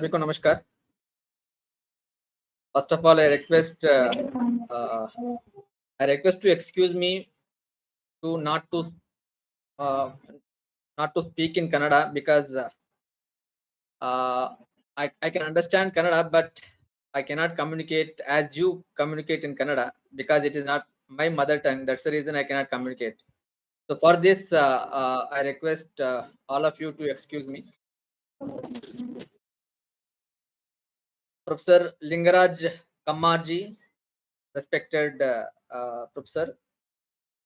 सभी को नमस्कार. First of all, uh, I request to excuse me to uh, not to speak in Kannada because I can understand Kannada, but I cannot communicate as you communicate in Kannada because it is not my mother tongue. That's the reason I cannot communicate. So for this, I request all of you to excuse me. Professor Lingaraj Kammarji, respected professor,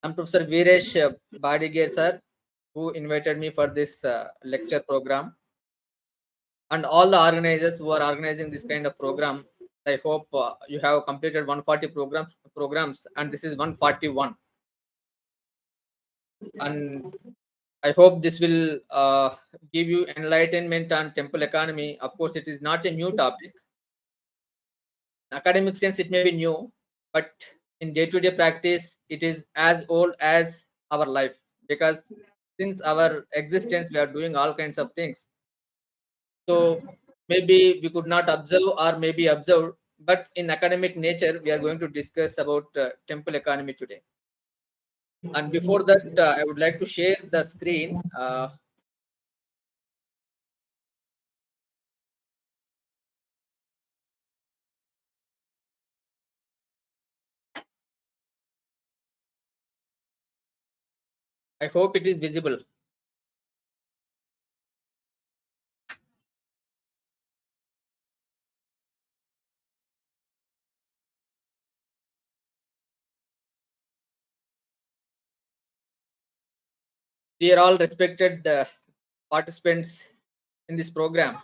and Professor Veeresh Badigir sir, who invited me for this lecture program, and all the organizers who are organizing this kind of program. I hope you have completed 140 programs, and this is 141. And I hope this will give you enlightenment on temple economy. Of course, it is not a new topic. In academic sense, it may be new, but in day-to-day practice, it is as old as our life, because since our existence, we are doing all kinds of things. So maybe we could not observe or maybe observed, but in academic nature, we are going to discuss about temple economy today. And before that, I would like to share the screen. I hope it is visible. We are all respected participants in this program.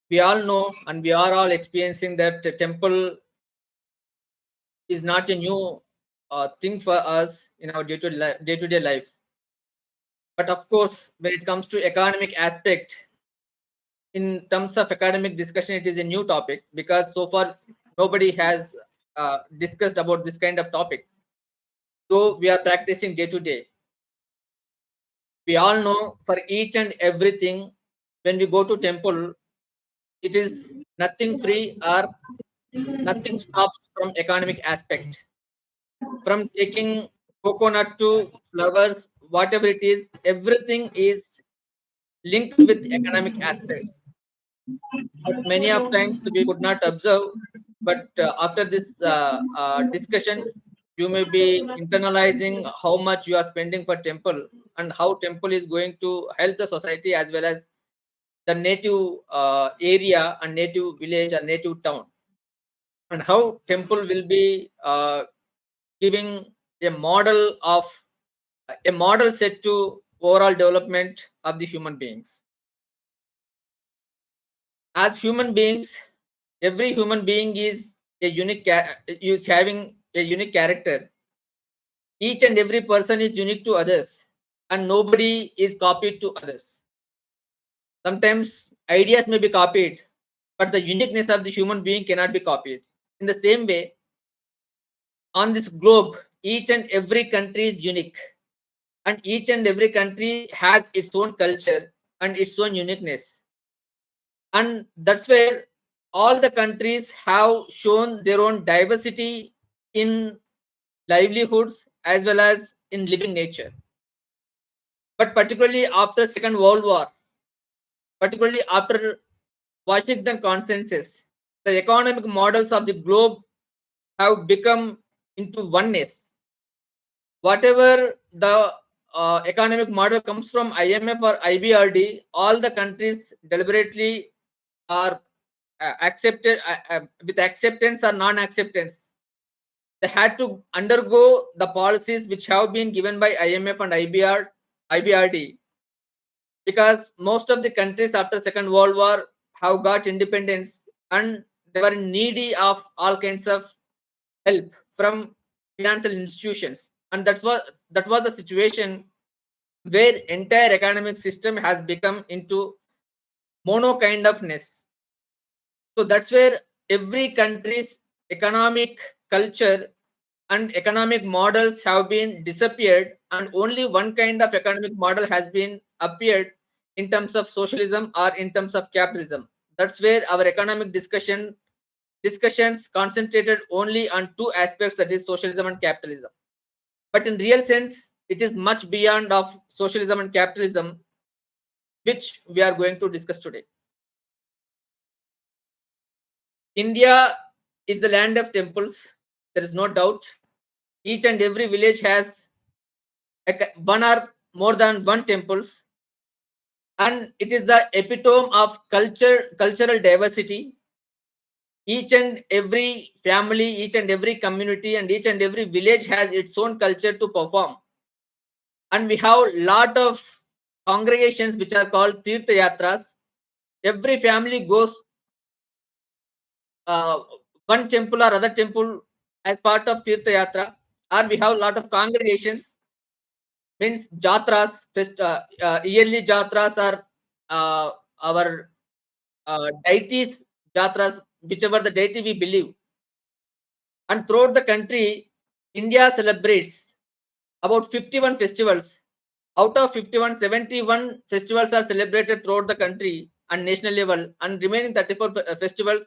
We all know and we are all experiencing that the temple is not a new thing for us in our day-to-day life. But of course, when it comes to economic aspect, in terms of academic discussion, it is a new topic because so far nobody has discussed about this kind of topic. So we are practicing day to day. We all know for each and everything, when we go to temple, it is nothing free or nothing stops from economic aspect. From taking coconut to flowers, whatever it is, everything is linked with economic aspects. But many of times we could not observe. But after this discussion, you may be internalizing how much you are spending for temple and how temple is going to help the society as well as the native area and native village and native town, and how temple will be giving a model set to overall development of the human beings. As human beings, every human being is is having a unique character. Each and every person is unique to others, and nobody is copied to others. Sometimes ideas may be copied, but the uniqueness of the human being cannot be copied. In the same way, on this globe, each and every country is unique, and each and every country has its own culture and its own uniqueness. And that's where all the countries have shown their own diversity in livelihoods as well as in living nature. But particularly after Second World War, particularly after Washington Consensus, the economic models of the globe have become into oneness. Whatever the economic model comes from IMF or IBRD, all the countries deliberately are accepted with acceptance or non-acceptance. They had to undergo the policies which have been given by IMF and IBRD, because most of the countries after Second World War have got independence and they were needy of all kinds of help from financial institutions, and that was the situation where entire economic system has become into mono kind of ness. So that's where every country's economic culture and economic models have been disappeared, and only one kind of economic model has been appeared in terms of socialism or in terms of capitalism. That's where our economic discussions concentrated only on two aspects, that is socialism and capitalism. But in real sense, it is much beyond of socialism and capitalism, which we are going to discuss today. India is the land of temples. There is no doubt. Each and every village has one or more than one temples, and it is the epitome of cultural diversity. Each and every family, each and every community, and each and every village has its own culture to perform. And we have lot of congregations which are called Tirtha Yatras. Every family goes uh, one temple or other temple as part of Tirtha Yatra, or we have lot of congregations, means jatras, yearly jatras are our deities, jatras, whichever the deity we believe. And throughout the country, India celebrates about 51 festivals. Out of 51, 71 festivals are celebrated throughout the country and national level, and remaining 34 festivals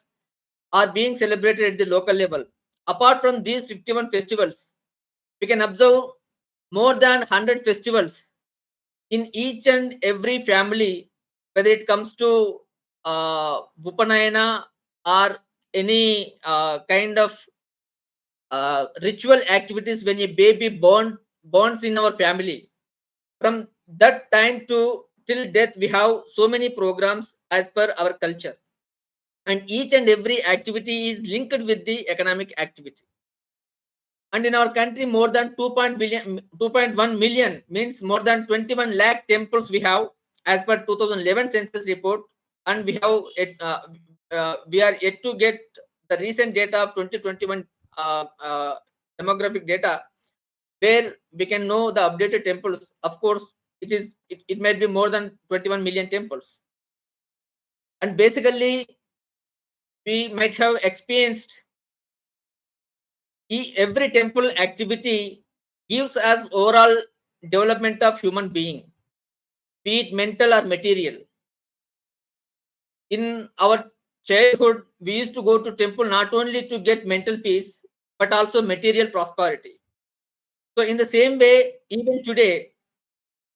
are being celebrated at the local level. Apart from these 51 festivals, we can observe more than 100 festivals in each and every family, whether it comes to Upanayana or any kind of ritual activities when a baby borns in our family. From that time to till death, we have so many programs as per our culture, and each and every activity is linked with the economic activity. And in our country, more than 2.1 million, means more than 21 lakh temples we have as per 2011 census report. And we are yet to get the recent data of 2021 demographic data, where we can know the updated temples. Of course, it might be more than 21 million temples. And basically, we might have experienced every temple activity gives us overall development of human being, be it mental or material. In our childhood, we used to go to temple not only to get mental peace, but also material prosperity. So in the same way, even today,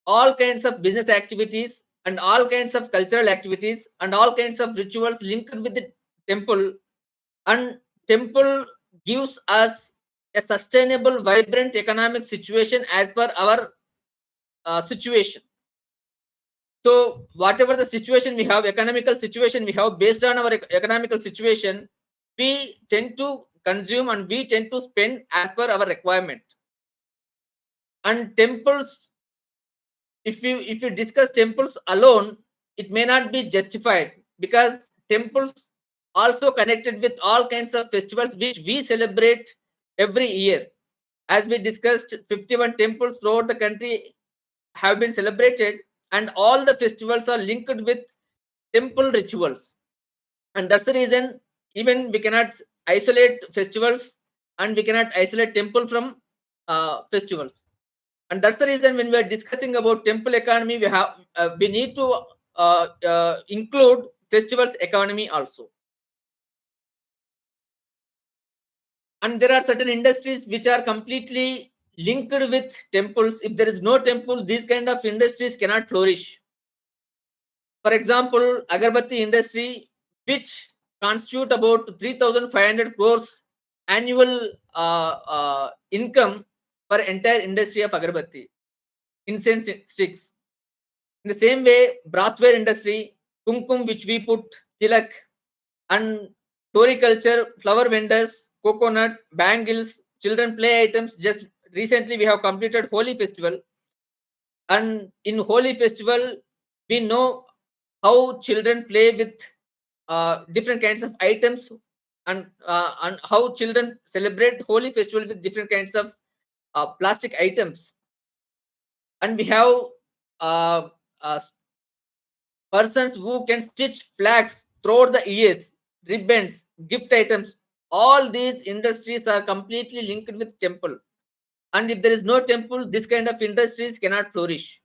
all kinds of business activities and all kinds of cultural activities and all kinds of rituals linked with the temple, and temple gives us a sustainable vibrant economic situation as per our situation. So whatever the situation we have, economical situation we have, based on our economical situation, we tend to consume and we tend to spend as per our requirement. And temples, if you discuss temples alone, it may not be justified, because temples also connected with all kinds of festivals which we celebrate every year. As we discussed, 51 temples throughout the country have been celebrated, and all the festivals are linked with temple rituals. And that's the reason even we cannot isolate festivals, and we cannot isolate temple from festivals. And that's the reason when we are discussing about temple economy, we need to include festivals economy also. And there are certain industries which are completely linked with temples. If there is no temple, these kind of industries cannot flourish. For example, agarbatti industry, which constitute about 3,500 crores annual income for entire industry of agarbatti, incense sticks. In the same way, brassware industry, kumkum, which we put tilak, and floriculture, flower vendors, coconut, bangles, children play items. Just recently, we have completed Holi festival, and in Holi festival, we know how children play with different kinds of items, and how children celebrate Holi festival with different kinds of plastic items. And we have uh, uh, persons who can stitch flags throughout the years, ribbons, gift items. All these industries are completely linked with temple. And if there is no temple, this kind of industries cannot flourish.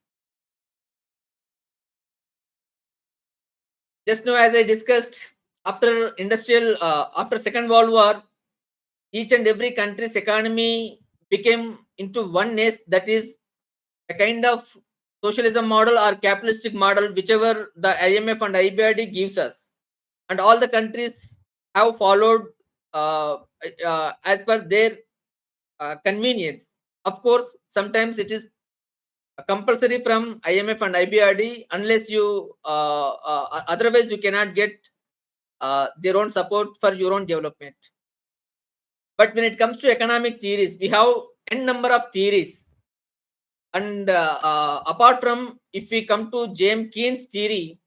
Just now, as I discussed, after Second World War, each and every country's economy became into one nest, that is a kind of socialism model or capitalistic model, whichever the IMF and IBRD gives us, and all the countries have followed uh, as per their convenience. Of course, sometimes it is compulsory from IMF and IBRD, unless you otherwise you cannot get their own support for your own development. But when it comes to economic theories, we have n number of theories. And apart from, if we come to James Keynes' theory,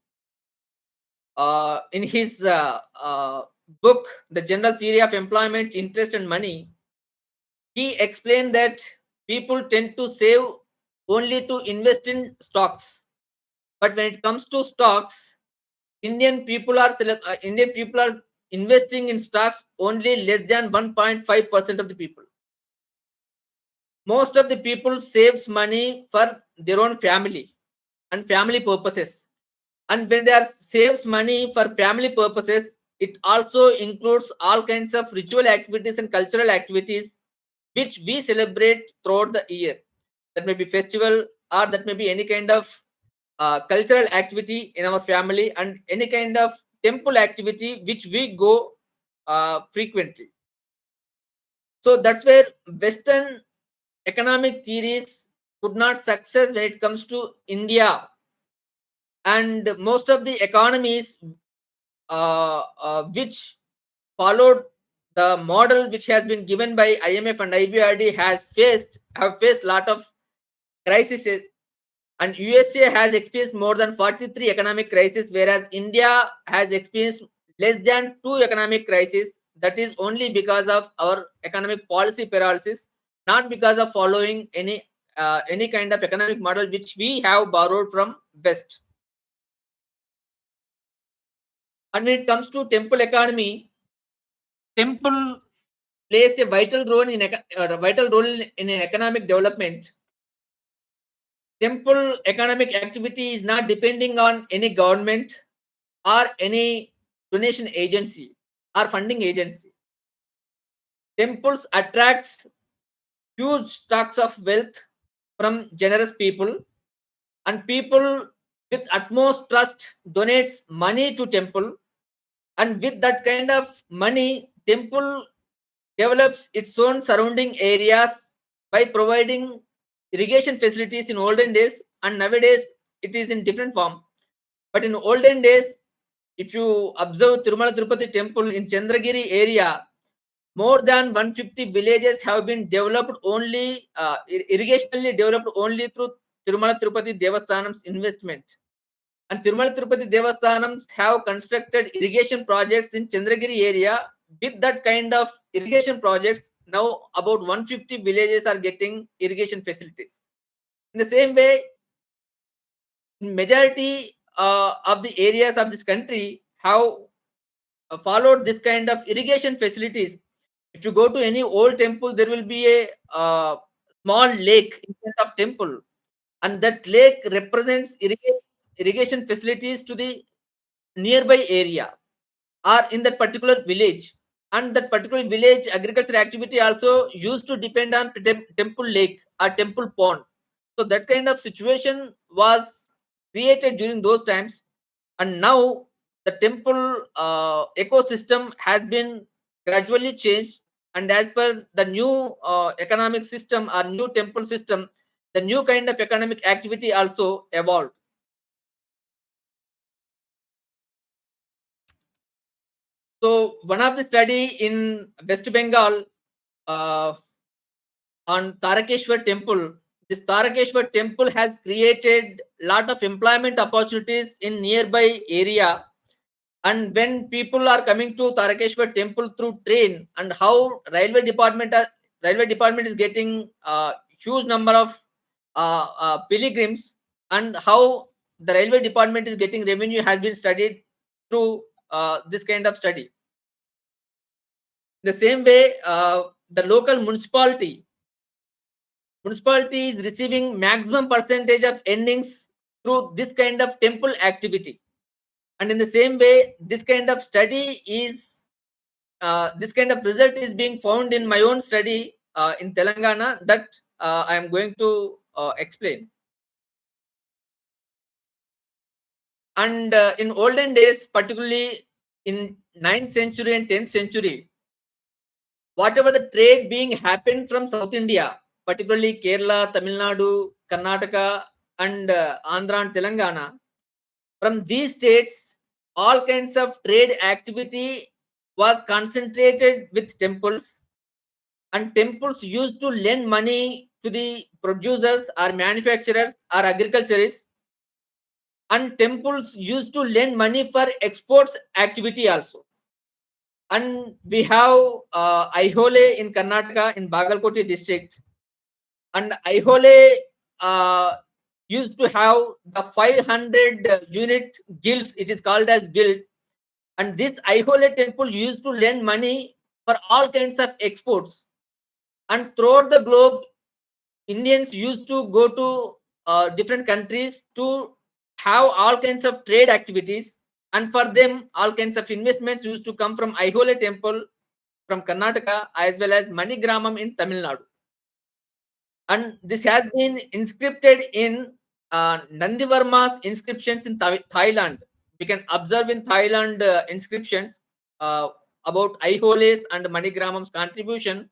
in his book, The General Theory of Employment, Interest and Money, he explained that people tend to save only to invest in stocks. But when it comes to stocks, Indian people are investing in stocks only less than 1.5% of the people. Most of the people saves money for their own family and family purposes. And when they are saves money for family purposes, it also includes all kinds of ritual activities and cultural activities which we celebrate throughout the year. That may be festival, or that may be any kind of cultural activity in our family, and any kind of temple activity which we go frequently. So that's where Western economic theories could not success when it comes to India. And most of the economies which followed the model which has been given by IMF and IBRD have faced lot of crises, and USA has experienced more than 43 economic crises, whereas India has experienced less than 2 economic crises. That is only because of our economic policy paralysis, not because of following any kind of economic model which we have borrowed from West. And when it comes to temple economy, temple plays a vital role in economic development. Temple economic activity is not depending on any government or any donation agency or funding agency. Temples attracts huge stocks of wealth from generous people, and people with utmost trust donates money to temple, and with that kind of money, temple develops its own surrounding areas by providing irrigation facilities in olden days, and nowadays it is in different form. But in olden days, if you observe Tirumala Tirupati temple in Chandragiri area, more than 150 villages have been developed only irrigationally developed only through Tirumala Tirupati Devasthanam's investment. And Tirumala Tirupati Devasthanams have constructed irrigation projects in Chandragiri area. With that kind of irrigation projects, now about 150 villages are getting irrigation facilities. In the same way, in majority of the areas of this country have followed this kind of irrigation facilities. If you go to any old temple, there will be a small lake in front of temple, and that lake represents irrigation facilities to the nearby area or in that particular village. And that particular village agriculture activity also used to depend on temple lake or temple pond. So that kind of situation was created during those times, and now the temple ecosystem has been gradually changed, and as per the new economic system or new temple system, the new kind of economic activity also evolved. So one of the study in West Bengal uh, on Tarakeshwar temple, this Tarakeshwar temple has created lot of employment opportunities in nearby area. And when people are coming to Tarakeshwar temple through train, and how railway department is getting huge number of pilgrims, and how the railway department is getting revenue has been studied through this kind of study. The same way, the local municipality is receiving maximum percentage of earnings through this kind of temple activity. And in the same way, this kind of study is this kind of result is being found in my own study in Telangana that I am going to explain. And in olden days, particularly in 9th century and 10th century, whatever the trade being happened from South India, particularly Kerala, Tamil Nadu, Karnataka, and Andhra and Telangana, from these states, all kinds of trade activity was concentrated with temples, and temples used to lend money to the producers or manufacturers or agriculturists, and temples used to lend money for exports activity also. And we have Aihole in Karnataka in Bagalkoti district, and Aihole uh, used to have the 500 unit guilds. It is called as guild, and this Aihole temple used to lend money for all kinds of exports. And throughout the globe, Indians used to go to different countries to have all kinds of trade activities, and for them, all kinds of investments used to come from Aihole temple from Karnataka as well as Manigramam in Tamil Nadu. And this has been inscripted in Nandivarma's inscriptions in Thailand. We can observe in Thailand inscriptions about Aihole's and Manigramam's contribution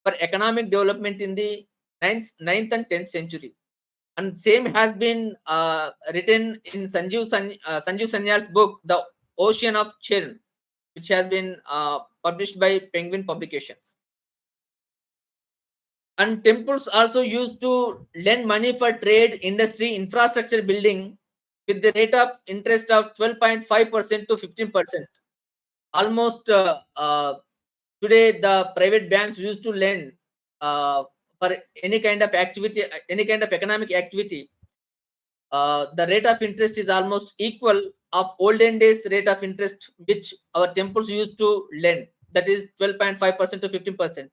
for economic development in the 9th and 10th century. And same has been written in Sanjeev Sanyal's book, The Ocean of Churn, which has been published by Penguin Publications. And temples also used to lend money for trade, industry, infrastructure building with the rate of interest of 12.5% to 15%. Almost today, the private banks used to lend for any kind of activity, any kind of economic activity. The rate of interest is almost equal of olden days rate of interest which our temples used to lend, that is 12.5% to 15%.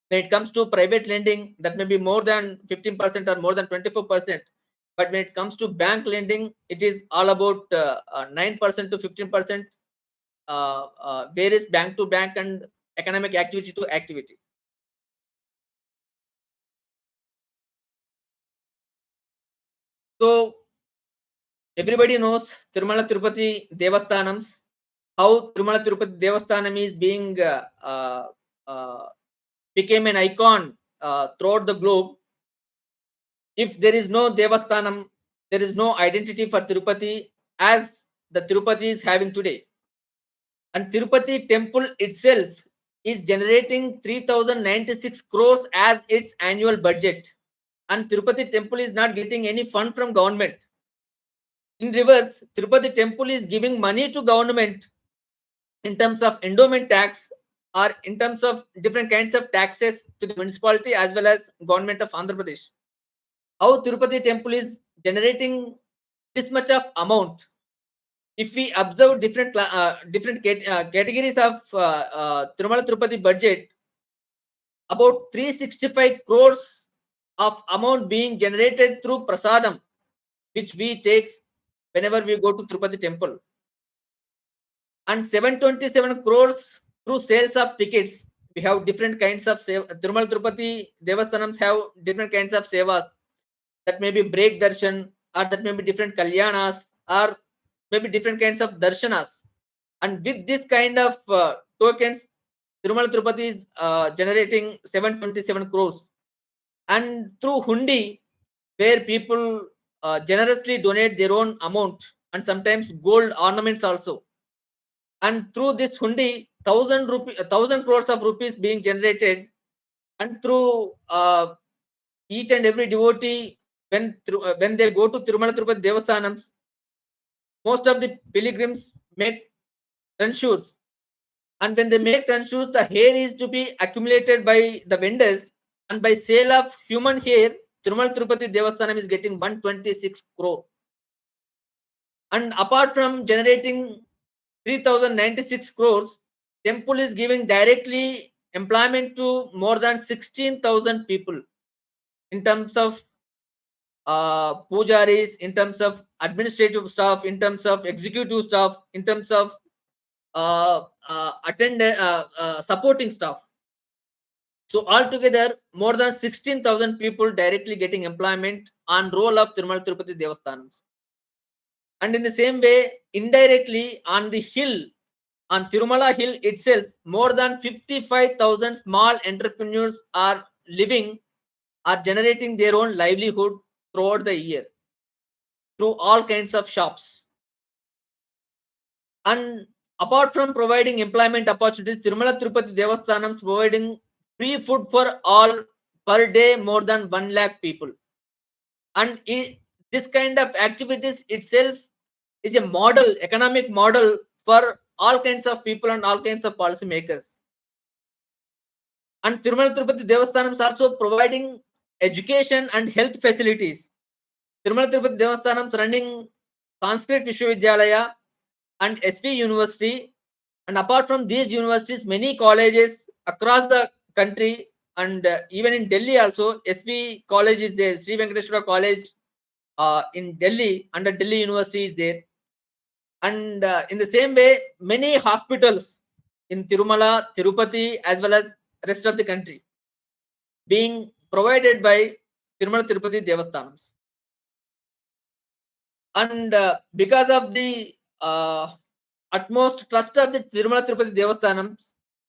When it comes to private lending, that may be more than 15% or more than 24%. But when it comes to bank lending, it is all about 9% to 15%, varies bank to bank and economic activity to activity. So everybody knows Tirumala Tirupati Devasthanams, how Tirumala Tirupati Devasthanam is being uh, became an icon throughout the globe. If there is no Devasthanam, there is no identity for Tirupati as the Tirupati is having today. And Tirupati temple itself is generating 3096 crores as its annual budget. And Tirupati temple is not getting any fund from government. In reverse, Tirupati temple is giving money to government in terms of endowment tax or in terms of different kinds of taxes to the municipality as well as government of Andhra Pradesh. How Tirupati temple is generating this much of amount? If we observe different categories of Tirumala Tirupati budget, about 365 crores of amount being generated through prasadam, which we takes whenever we go to Tirupati temple, and 727 crores through sales of tickets. We have different kinds of Tirumala Tirupati Devasthanams have different kinds of sevas, that may be break darshan, or that may be different kalyanas, or maybe different kinds of darshanas. And with this kind of tokens, Tirumala Tirupati is generating 727 crores. And through hundi, where people generously donate their own amount and sometimes gold ornaments also. And through this hundi, 1,000 crores of rupees being generated. And through each and every devotee, when they go to Tirumala Tirupati Devasthanams, most of the pilgrims make tonsures. And when they make tonsures, the hair is to be accumulated by the vendors. And by sale of human hair, Tirumala Tirupati Devasthanam is getting 126 crore. And apart from generating 3096 crores, temple is giving directly employment to more than 16,000 people in terms of pujaris, in terms of administrative staff, in terms of executive staff, in terms of supporting staff. So altogether, more than 16,000 people directly getting employment on role of Tirumala Tirupati Devasthanams. And in the same way, indirectly on the hill, on Tirumala Hill itself, more than 55,000 small entrepreneurs are living, are generating their own livelihood throughout the year through all kinds of shops. And apart from providing employment opportunities, Tirumala Tirupati Devasthanam providing free food for all per day, more than 1 lakh people. And this kind of activities itself is a model, economic model for all kinds of people and all kinds of policy makers. And Tirumala Tirupati Devasthanam is also providing education and health facilities. Tirumala Tirupati Devasthanam is running Sanskrit Vishwavidyalaya and SV University. And apart from these universities, many colleges across the country, and even in Delhi also, SV College is there, Sri Venkateswara College in Delhi, under Delhi University is there. And in the same way, many hospitals in Tirumala, Tirupati, as well as rest of the country being provided by Tirumala Tirupati Devasthanams. And because of the utmost trust of the Tirumala Tirupati Devasthanams,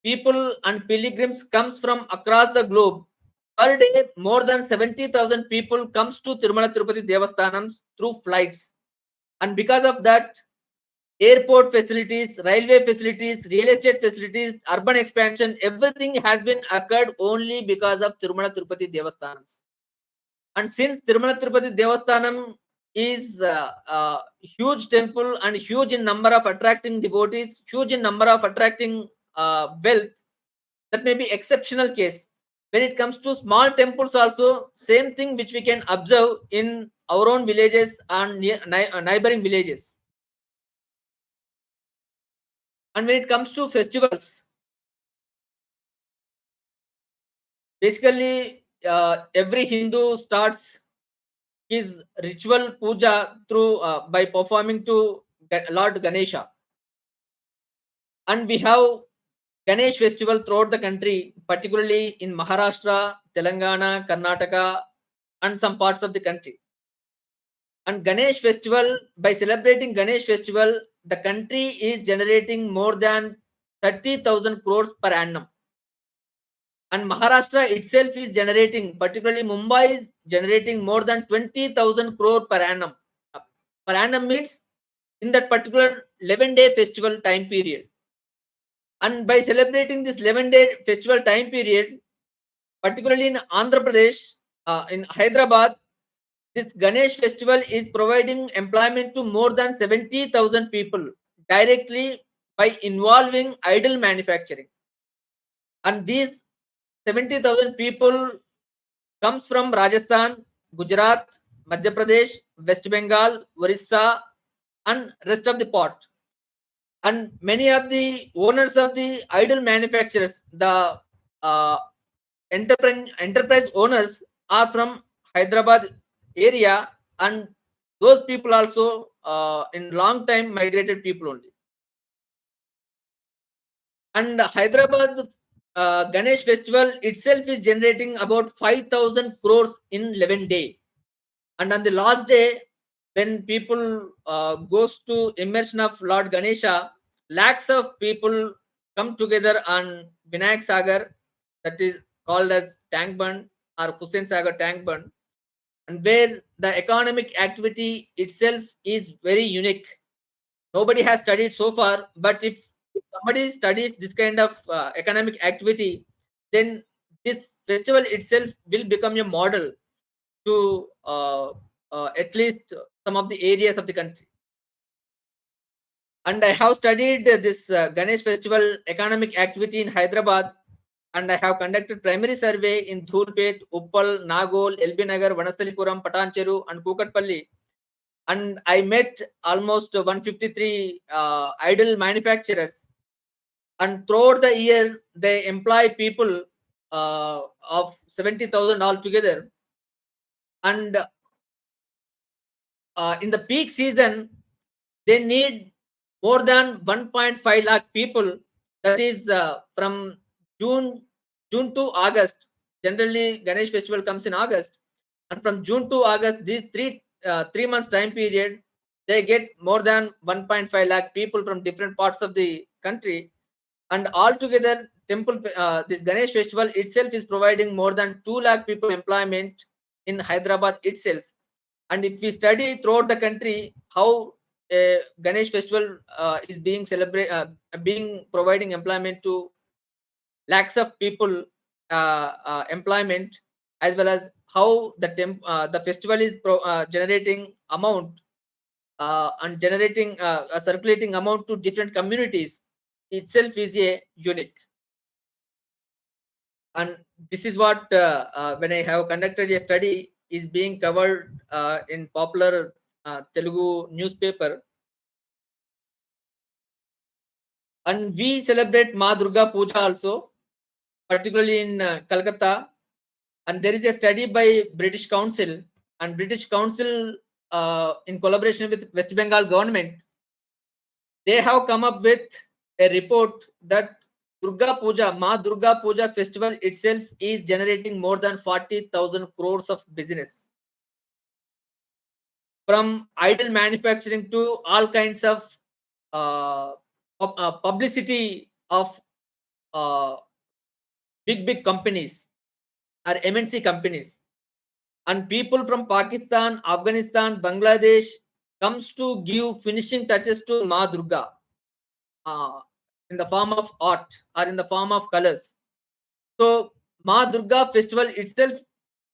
people and pilgrims comes from across the globe. Per day, more than 70,000 people comes to Tirumala Tirupati Devasthanams through flights. And because of that, airport facilities, railway facilities, real estate facilities, urban expansion, everything has been occurred only because of Tirumala Tirupati Devasthanams. And since Tirumala Tirupati Devasthanam is a huge temple and huge in number of attracting devotees, huge in number of attracting wealth, that may be exceptional case. When it comes to small temples also, same thing which we can observe in our own villages and neighboring villages. And when it comes to festivals, basically every Hindu starts his ritual puja through by performing to Lord Ganesha. And we have Ganesh festival throughout the country, particularly in Maharashtra, Telangana, Karnataka, and some parts of the country. And Ganesh festival, by celebrating Ganesh festival, the country is generating more than 30,000 crores per annum. And Maharashtra itself is generating, particularly Mumbai is generating more than 20,000 crore per annum. Per annum means in that particular 11-day festival time period. And by celebrating this 11-day festival time period, particularly in Andhra Pradesh, in Hyderabad, this Ganesh festival is providing employment to more than 70,000 people directly by involving idol manufacturing. And these 70,000 people comes from Rajasthan, Gujarat, Madhya Pradesh, West Bengal, Orissa, and rest of the part. And many of the owners of the idol manufacturers, the uh, enterprise owners, are from Hyderabad area, and those people also in long time migrated people only. And Hyderabad Ganesh festival itself is generating about 5,000 crores in 11 day. And on the last day, when people goes to immersion of Lord Ganesha, lakhs of people come together on Vinayak Sagar, that is called as Tank Bund or Hussain Sagar Tank Bund, and where the economic activity itself is very unique. Nobody has studied so far, but if somebody studies this kind of economic activity, then this festival itself will become a model to at least some of the areas of the country. And I have studied this Ganesh festival economic activity in Hyderabad, and I have conducted primary survey in Dhulpet, Uppal, Nagol, LB Nagar, Vanasalipuram, Patancheru, and Kukatpalli. And I met almost 153 idol manufacturers. And throughout the year, they employ people of 70,000 altogether. And in the peak season, they need more than 1.5 lakh people. That is from June June to August. Generally, Ganesh festival comes in August, and from June to August, these 3 months time period, they get more than 1.5 lakh people from different parts of the country, and altogether, this Ganesh festival itself is providing more than 2 lakh people employment in Hyderabad itself. And if we study throughout the country how a Ganesh festival is being being providing employment to lakhs of people, employment, as well as how the festival is generating amount, and generating a circulating amount to different communities, itself is a unique. And this is what, when I have conducted a study, is being covered in popular Telugu newspaper. And we celebrate Ma Durga Puja also, particularly in Calcutta. And there is a study by British Council, and British Council, in collaboration with West Bengal government, they have come up with a report that Ma Durga Puja festival itself is generating more than 40,000 crores of business. From idle manufacturing to all kinds of publicity of uh, big companies or MNC companies. And people from Pakistan, Afghanistan, Bangladesh comes to give finishing touches to Ma Durga, uh, in the form of art or in the form of colors. So Ma Durga festival itself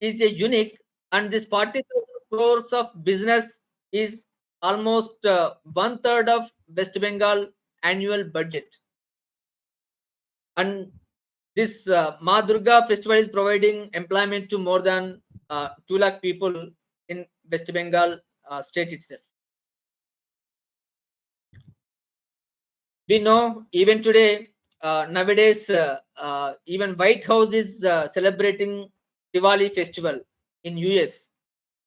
is a unique, and this 40,000 crores of business is almost one third of West Bengal annual budget. And this Ma Durga festival is providing employment to more than 2 lakh people in West Bengal state itself. We know even today, nowadays, even White House is celebrating Diwali festival in US.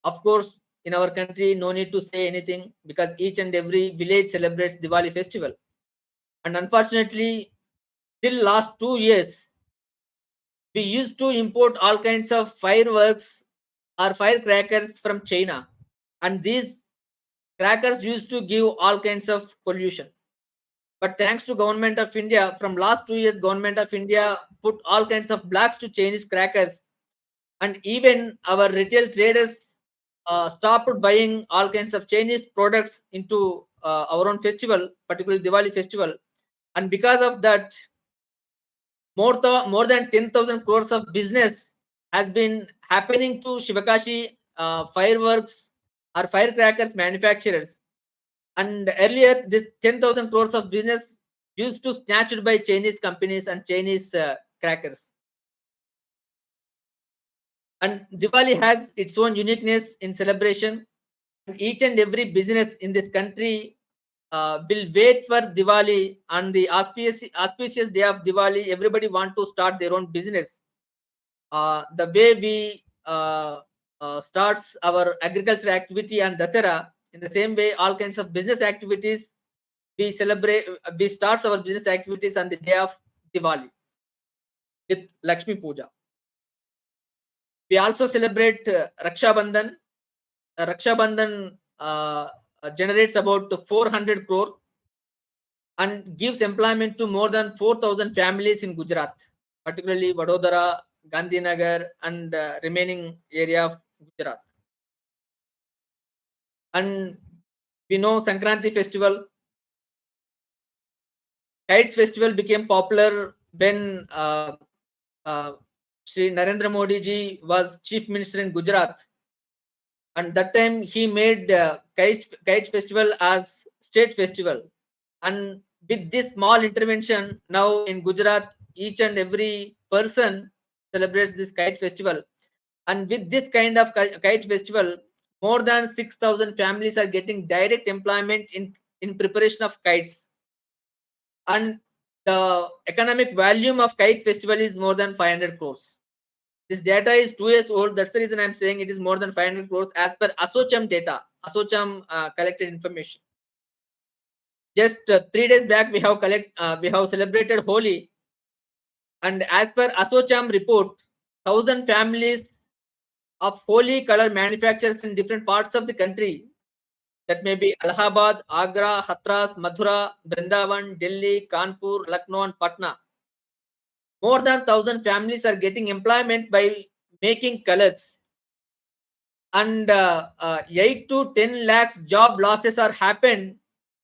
Of course, in our country, no need to say anything because each and every village celebrates Diwali festival. And unfortunately, till last 2 years, we used to import all kinds of fireworks or firecrackers from China, and these crackers used to give all kinds of pollution. But thanks to government of India, from last 2 years, government of India put all kinds of blacks to Chinese crackers, and even our retail traders stopped buying all kinds of Chinese products into our own festival, particularly Diwali festival. And because of that, more than 10,000 crores of business has been happening to Shivakashi fireworks or firecrackers manufacturers. And earlier, this 10,000 crores of business used to snatched by Chinese companies and Chinese crackers. And Diwali has its own uniqueness in celebration. And each and every business in this country will wait for Diwali, and the auspicious day of Diwali. Everybody want to start their own business. The way we starts our agriculture activity and Dasara, in the same way, all kinds of business activities we starts our business activities on the day of Diwali with Lakshmi Puja. We also celebrate Raksha Bandhan. Raksha Bandhan generates about 400 crore and gives employment to more than 4,000 families in Gujarat, particularly Vadodara, Gandhinagar, and remaining area of Gujarat. And we know Sankranti festival. Kites festival became popular when Shri Narendra Modi ji was chief minister in Gujarat, and that time he made kite festival as state festival. And with this small intervention, now in Gujarat, each and every person celebrates this kite festival. And with this kind of kite festival, more than 6,000 families are getting direct employment in preparation of kites. And the economic volume of kite festival is more than 500 crores. This data is 2 years old. That's the reason I'm saying it is more than 500 crores as per Assocham data. Asocham collected information. Just 3 days back, we have celebrated Holi, and as per Asocham report, 1,000 families of Holi color manufacturers in different parts of the country, that may be Allahabad, Agra, Hathras, Mathura, Vrindavan, Delhi, Kanpur, Lucknow, and Patna. More than 1,000 families are getting employment by making colors, and 8 to 10 lakhs job losses are happened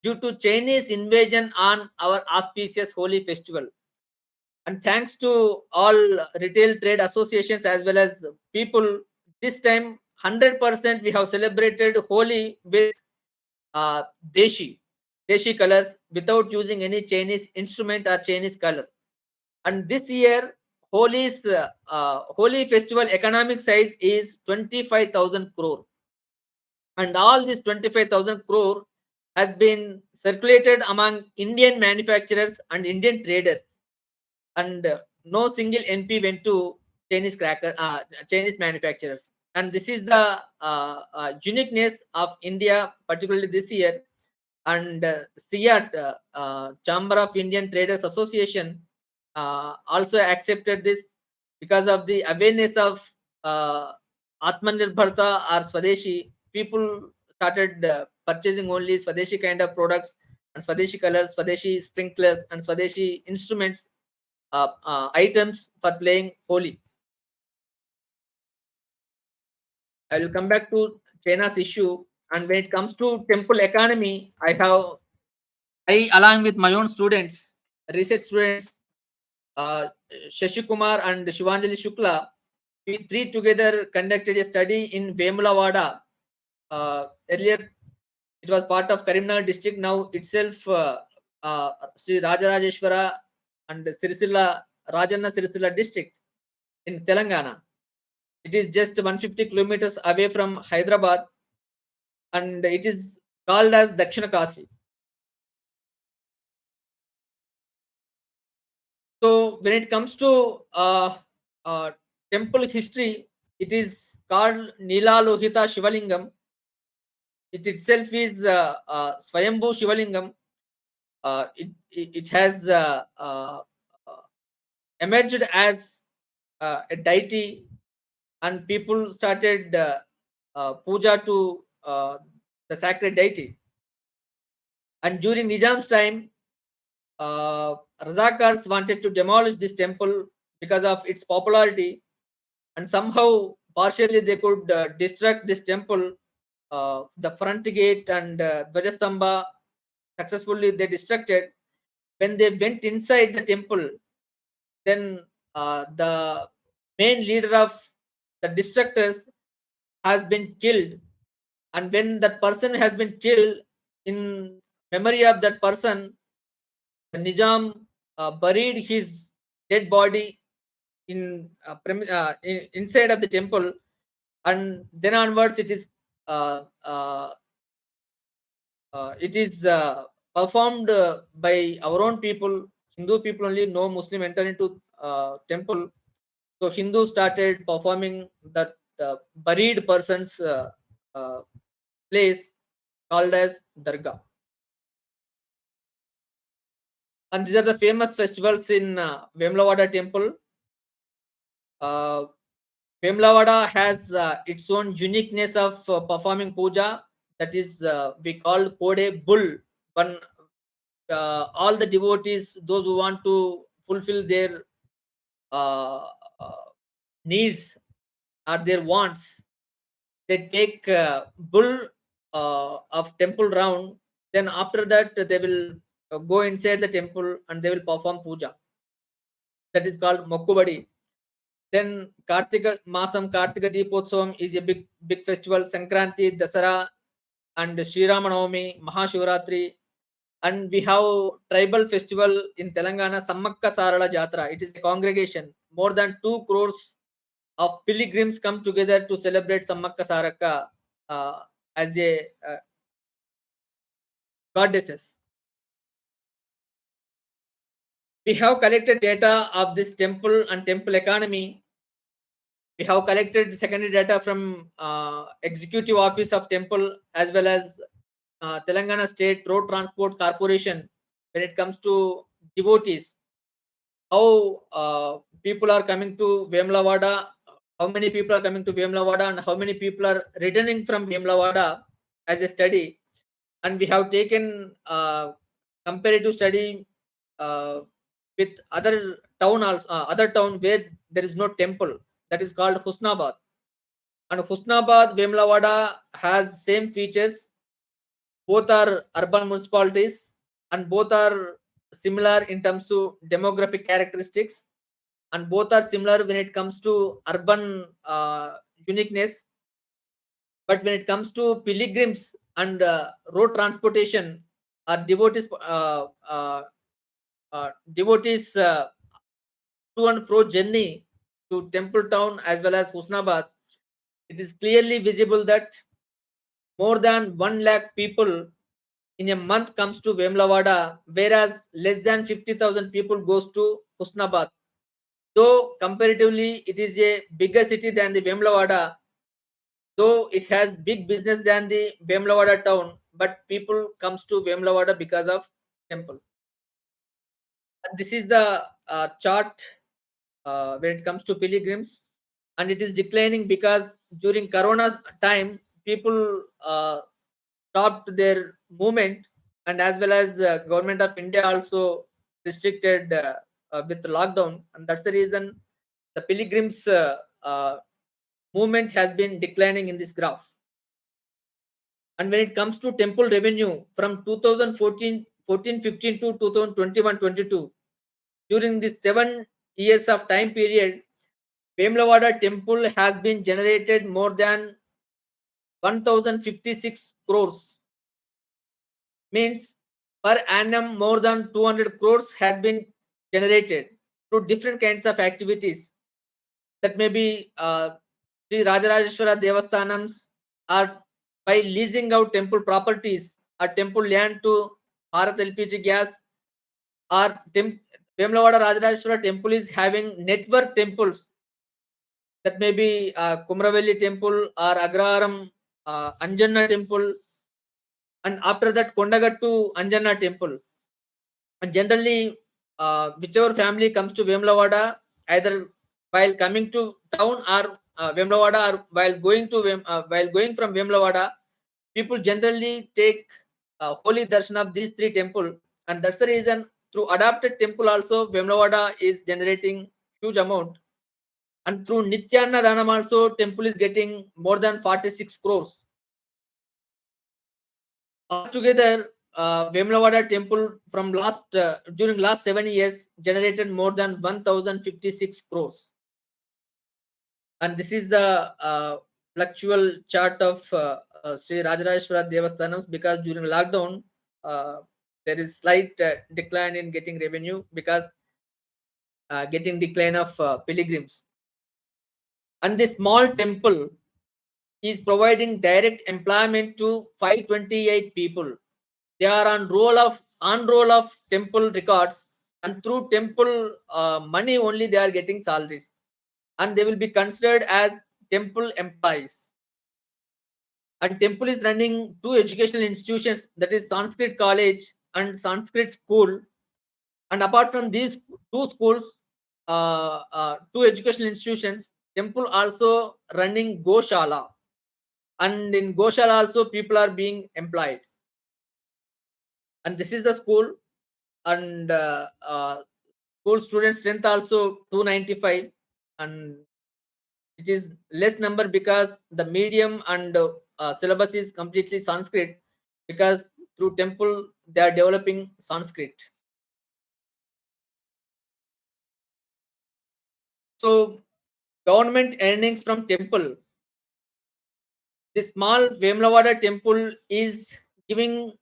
due to Chinese invasion on our auspicious Holi festival. And thanks to all retail trade associations as well as people, this time 100% we have celebrated Holi with uh, deshi deshi colors without using any Chinese instrument or Chinese color. And this year Holi festival economic size is 25,000 crore, and all this 25,000 crore has been circulated among Indian manufacturers and Indian traders, and no single NP went to Chinese manufacturers. And this is the uniqueness of India, particularly this year. And CIAT, Chamber of Indian Traders Association, also accepted this because of the awareness of Atmanirbharta or Swadeshi. People started purchasing only Swadeshi kind of products and Swadeshi colors, Swadeshi sprinklers, and Swadeshi instruments, items for playing Holi. I will come back to China's issue. And when it comes to temple economy, I along with my own students, research students, uh, Shashi Kumar and Shivanjali Shukla, we three together conducted a study in Vemulavada. Earlier, it was part of Karimnagar district. Now itself, Sri Rajarajeshwara and Sirisilla, Rajanna Sirisilla district in Telangana. It is just 150 kilometers away from Hyderabad, and it is called as Dakshina Kasi. So when it comes to uh, temple history, it is called Nila Lohita Shivalingam. It itself is Swayambhu Shivalingam. It has emerged as a deity, and people started puja to the sacred deity. And during Nizam's time, Razakars wanted to demolish this temple because of its popularity, and somehow partially they could destruct this temple, the front gate and Dvajastamba successfully they destructed. When they went inside the temple, then the main leader of the destructors has been killed, and when that person has been killed, in memory of that person, the Nizam buried his dead body inside of the temple, and then onwards uh, uh, it is performed by our own people, Hindu people only. No Muslim enter into temple. So Hindus started performing that buried person's uh, place called as Dargah. And these are the famous festivals in Vemlavada temple. Uh, Vemlavada has its own uniqueness of performing puja. That is, we call Kode Bull. When all the devotees, those who want to fulfill their uh, uh, needs or their wants, they take bull of temple round. Then after that, they will go inside the temple and they will perform puja. That is called Mokkubadi. Then Kartika Masam, Kartika Deepotsavam is a big festival. Sankranti, Dasara, and Sri Ramanavami, Mahashivratri. And we have tribal festival in Telangana, Sammakka Sarala Jatra. It is a congregation. More than 2 crores of pilgrims come together to celebrate Sammakka Saraka as a goddesses. We have collected data of this temple and temple economy. We have collected secondary data from Executive Office of Temple as well as Telangana State Road Transport Corporation when it comes to devotees. How people are coming to Vemlavada, how many people are coming to Vemlavada, and how many people are returning from Vemlavada as a study. And we have taken comparative study uh, with other town where there is no temple, that is called Husnabad. And Husnabad, Vemlavada has same features. Both are urban municipalities and both are similar in terms of demographic characteristics, and both are similar when it comes to urban uniqueness. But when it comes to pilgrims and road transportation, or devotees to and fro journey to Temple Town as well as Husnabad, it is clearly visible that more than 1 lakh people in a month comes to Vemlavada, whereas less than 50,000 people goes to Husnabad. Though comparatively it is a bigger city than the Vemlavada, though it has big business than the Vemlavada town, but people comes to Vemlavada because of temple. And this is the chart when it comes to pilgrims, and it is declining because during Corona time, people stopped their movement, and as well as the government of India also restricted with lockdown, and that's the reason the pilgrims movement has been declining in this graph. And when it comes to temple revenue from 2014-15 to 2021-22, during this 7 years of time period, Vemlavada temple has been generated more than 1056 crores. Means per annum more than 200 crores has been generated through different kinds of activities. That may be Sri Rajarajeshwara Devasthanams, or by leasing out temple properties or temple land to Bharat LPG gas, or Vemlavada Rajarajeshwara temple is having network temples. That may be Kumravelli temple or Agraram Anjanna temple, and after that Kondagattu Anjanna temple. And generally, whichever family comes to Vemlavada, either while coming to town or Vemlavada, or while going from Vemlavada, people generally take holy darshan of these three temples, and that's the reason through adapted temple also Vemlavada is generating huge amount, and through Nityanna Danam also temple is getting more than 46 crores. Altogether, Vemlavada temple from during last 7 years generated more than 1056 crores. And this is the fluctual chart of Sri Rajarajeshwara Devasthanams, because during lockdown there is slight decline in getting revenue because getting decline of pilgrims. And this small temple is providing direct employment to 528 people. They are on roll of temple records, and through temple money only they are getting salaries, and they will be considered as temple employees. And temple is running two educational institutions, that is Sanskrit College and Sanskrit School. And apart from these two schools, two educational institutions, temple also running Goshala, and in Goshala also people are being employed. And this is the school, and school student strength also 295, and it is less number because the medium and syllabus is completely Sanskrit, because through temple they are developing Sanskrit. So government earnings from temple, the small Vemlavada temple is giving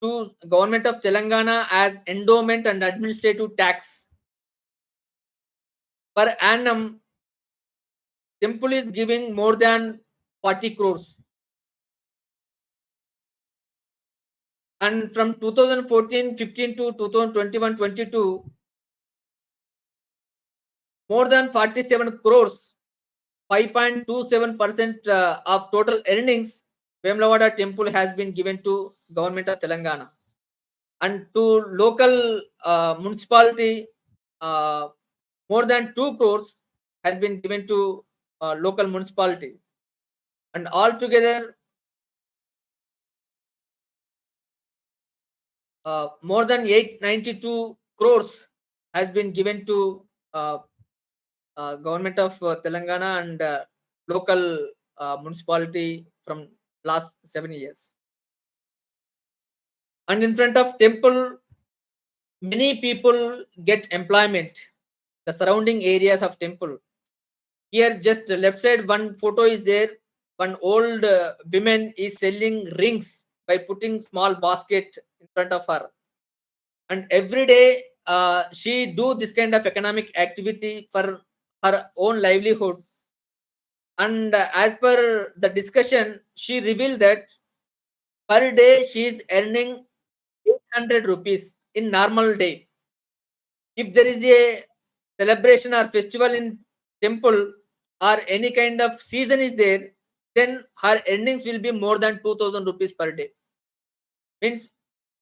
to government of Telangana as endowment and administrative tax. Per annum, temple is giving more than 40 crores. And from 2014-15 to 2021-22, more than 47 crores 5.27% of total earnings, Vemlawada temple has been given to government of Telangana. And to local municipality, uh, more than 2 crores has been given to local municipality. And altogether, more than 892 crores has been given to uh, government of Telangana and local municipality from last 7 years. And in front of temple, many people get employment. The surrounding areas of temple. Here, just left side, one photo is there. One old woman is selling rings by putting small basket in front of her, and every day she do this kind of economic activity for her own livelihood. And as per the discussion, she revealed that per day she is earning 800 rupees in normal day. If there is a celebration or festival in temple or any kind of season is there, then her earnings will be more than 2000 rupees per day. Means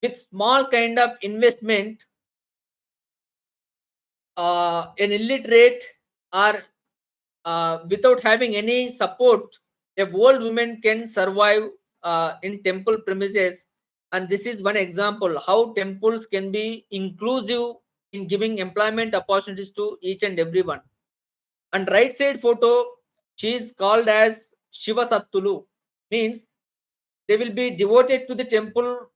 with small kind of investment, an illiterate or without having any support, a old woman can survive in temple premises. And this is one example how temples can be inclusive in giving employment opportunities to each and everyone. And right side photo, she is called as Shiva Sattulu, means they will be devoted to the temple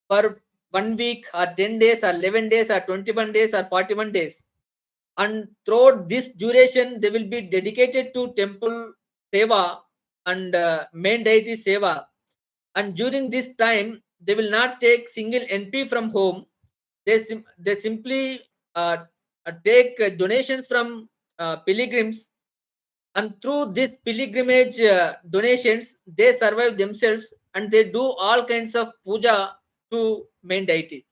for 1 week or 10 days or 11 days or 21 days or 41 days. And throughout this duration, they will be dedicated to temple seva and main deity seva. And during this time, they will not take single NP from home. They simply take donations from pilgrims, and through this pilgrimage donations, they survive themselves and they do all kinds of puja to main deity.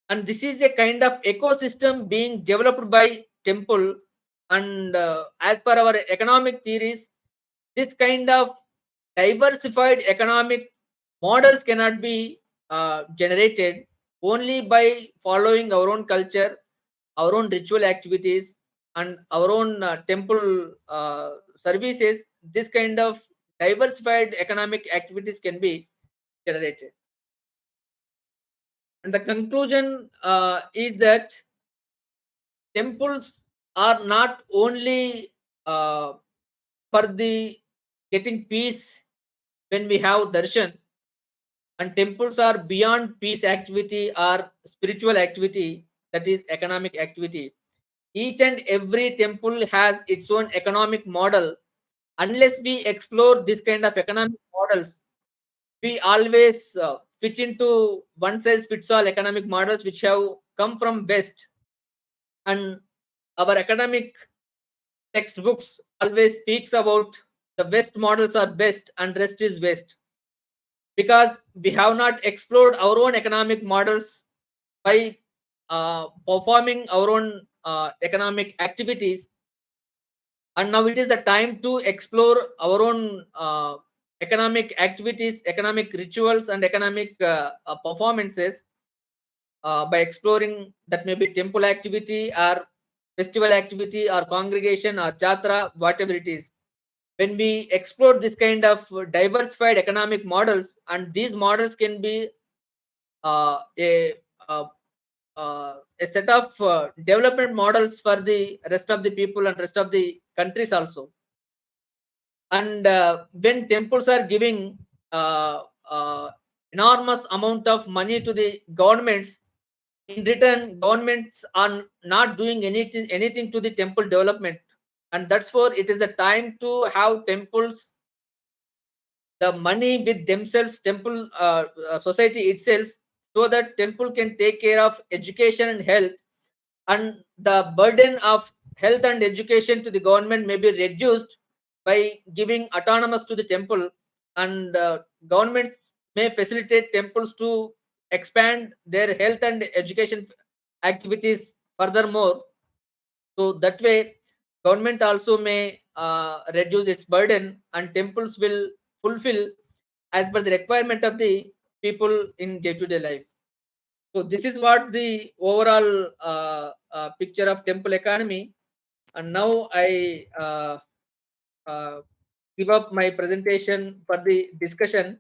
And this is a kind of ecosystem being developed by temple. And as per our economic theories, this kind of diversified economic models cannot be generated only by following our own culture, our own ritual activities, and our own temple services. This kind of diversified economic activities can be generated. And the conclusion is that temples are not only for the getting peace when we have darshan, and temples are beyond peace activity or spiritual activity, that is economic activity. Each and every temple has its own economic model. Unless we explore this kind of economic models, we always fit into one size fits all economic models which have come from west. And our academic textbooks always speaks about the west models are best and rest is west, because we have not explored our own economic models by performing our own economic activities. And now it is the time to explore our own economic activities, economic rituals, and economic performances by exploring that may be temple activity or festival activity or congregation or jatra, whatever it is. When we explore this kind of diversified economic models, and these models can be uh, a uh, a set of development models for the rest of the people and rest of the countries also. And when temples are giving uh, uh, enormous amount of money to the governments, in return governments are not doing anything to the temple development. And that's for it is the time to have temples the money with themselves, temple society itself, so that temple can take care of education and health, and the burden of health and education to the government may be reduced by giving autonomous to the temple. And governments may facilitate temples to expand their health and education activities furthermore. So that way government also may reduce its burden, and temples will fulfill as per the requirement of the people in day-to-day life. So this is what the overall picture of temple economy. And now I give up my presentation for the discussion.